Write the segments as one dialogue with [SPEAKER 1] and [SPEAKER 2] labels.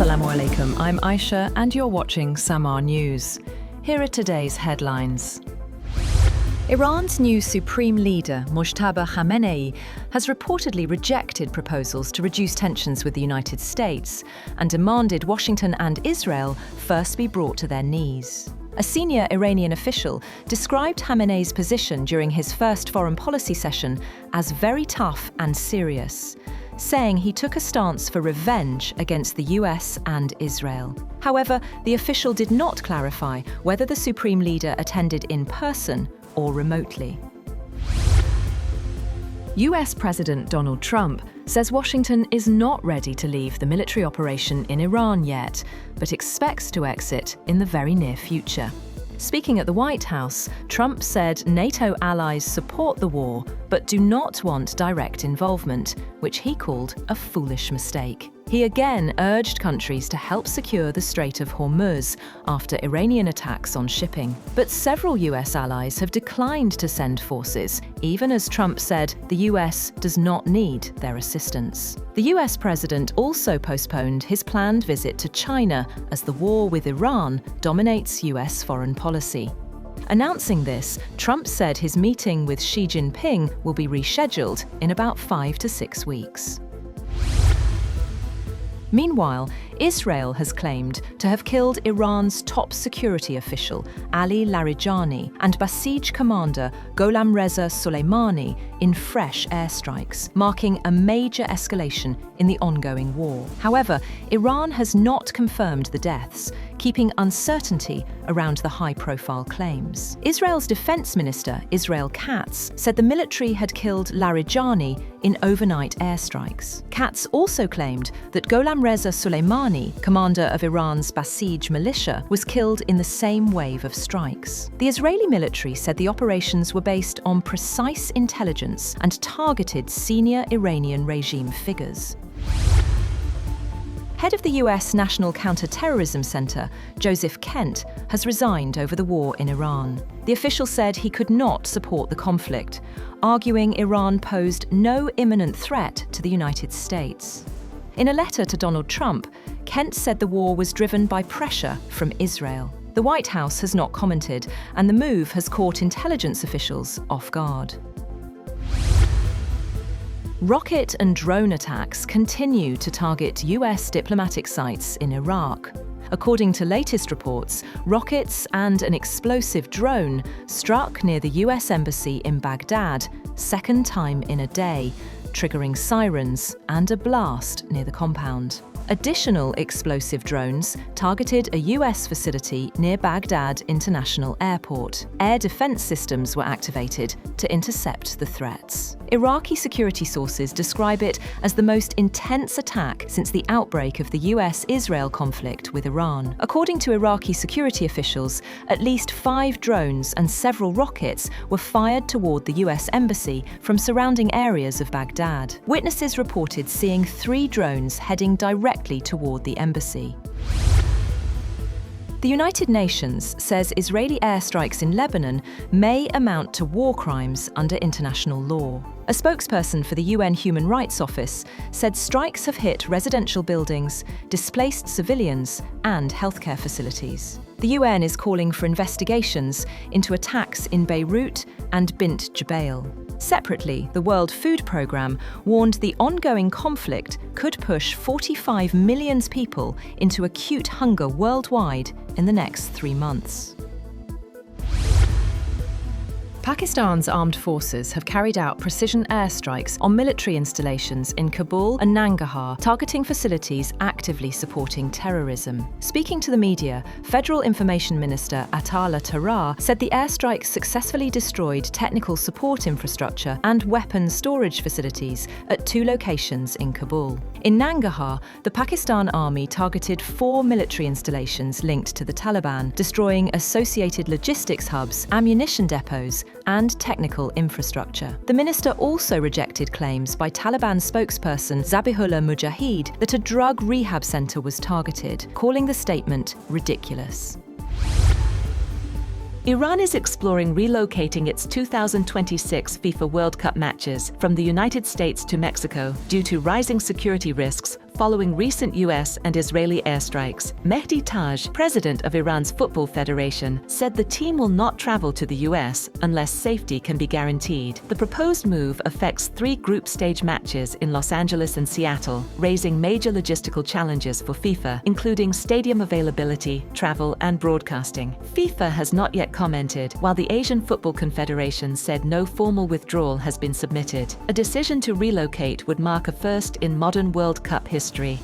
[SPEAKER 1] Assalamu alaikum, I'm Aisha and you're watching Samaa News. Here are today's headlines. Iran's new supreme leader, Mojtaba Khamenei, has reportedly rejected proposals to reduce tensions with the United States and demanded Washington and Israel first be brought to their knees. A senior Iranian official described Khamenei's position during his first foreign policy session as very tough and serious, saying he took a stance for revenge against the US and Israel. However, the official did not clarify whether the supreme leader attended in person or remotely. US President Donald Trump says Washington is not ready to leave the military operation in Iran yet, but expects to exit in the very near future. Speaking at the White House, Trump said NATO allies support the war but do not want direct involvement, which he called a foolish mistake. He again urged countries to help secure the Strait of Hormuz after Iranian attacks on shipping. But several US allies have declined to send forces, even as Trump said the US does not need their assistance. The US president also postponed his planned visit to China as the war with Iran dominates US foreign policy. Announcing this, Trump said his meeting with Xi Jinping will be rescheduled in about 5 to 6 weeks. Meanwhile, Israel has claimed to have killed Iran's top security official, Ali Larijani, and Basij commander Gholamreza Soleimani in fresh airstrikes, marking a major escalation in the ongoing war. However, Iran has not confirmed the deaths, keeping uncertainty around the high-profile claims. Israel's defense minister, Israel Katz, said the military had killed Larijani in overnight airstrikes. Katz also claimed that Gholamreza Soleimani, commander of Iran's Basij militia, was killed in the same wave of strikes. The Israeli military said the operations were based on precise intelligence and targeted senior Iranian regime figures. Head of the US National Counter-Terrorism Center, Joseph Kent, has resigned over the war in Iran. The official said he could not support the conflict, arguing Iran posed no imminent threat to the United States. In a letter to Donald Trump, Kent said the war was driven by pressure from Israel. The White House has not commented, and the move has caught intelligence officials off guard. Rocket and drone attacks continue to target US diplomatic sites in Iraq. According to latest reports, rockets and an explosive drone struck near the US embassy in Baghdad, second time in a day, triggering sirens and a blast near the compound. Additional explosive drones targeted a US facility near Baghdad International Airport. Air defense systems were activated to intercept the threats. Iraqi security sources describe it as the most intense attack since the outbreak of the US-Israel conflict with Iran. According to Iraqi security officials, at least 5 drones and several rockets were fired toward the US embassy from surrounding areas of Baghdad. Witnesses reported seeing 3 drones heading directly toward the embassy. The United Nations says Israeli airstrikes in Lebanon may amount to war crimes under international law. A spokesperson for the UN Human Rights Office said strikes have hit residential buildings, displaced civilians, and healthcare facilities. The UN is calling for investigations into attacks in Beirut and Bint Jbeil. Separately, the World Food Programme warned the ongoing conflict could push 45 million people into acute hunger worldwide in the next 3 months. Pakistan's armed forces have carried out precision airstrikes on military installations in Kabul and Nangarhar, targeting facilities actively supporting terrorism. Speaking to the media, Federal Information Minister Attaullah Tarar said the airstrikes successfully destroyed technical support infrastructure and weapons storage facilities at 2 locations in Kabul. In Nangarhar, the Pakistan Army targeted 4 military installations linked to the Taliban, destroying associated logistics hubs, ammunition depots, and technical infrastructure. The minister also rejected claims by Taliban spokesperson Zabihullah Mujahid that a drug rehab center was targeted, calling the statement ridiculous.
[SPEAKER 2] Iran is exploring relocating its 2026 FIFA World Cup matches from the United States to Mexico due to rising security risks following recent US and Israeli airstrikes. Mehdi Taj, president of Iran's Football Federation, said the team will not travel to the US unless safety can be guaranteed. The proposed move affects 3 group stage matches in Los Angeles and Seattle, raising major logistical challenges for FIFA, including stadium availability, travel, and broadcasting. FIFA has not yet commented, while the Asian Football Confederation said no formal withdrawal has been submitted. A decision to relocate would mark a first in modern World Cup history.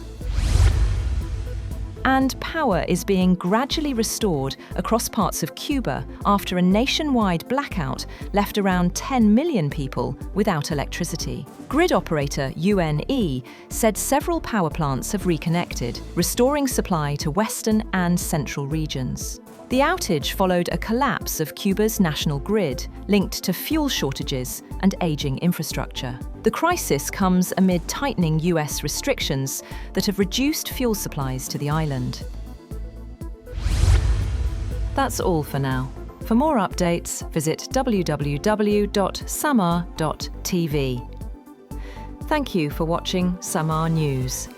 [SPEAKER 1] And power is being gradually restored across parts of Cuba after a nationwide blackout left around 10 million people without electricity. Grid operator UNE said several power plants have reconnected, restoring supply to western and central regions. The outage followed a collapse of Cuba's national grid, linked to fuel shortages and aging infrastructure. The crisis comes amid tightening US restrictions that have reduced fuel supplies to the island. That's all for now. For more updates, visit www.samaa.tv. Thank you for watching Samaa News.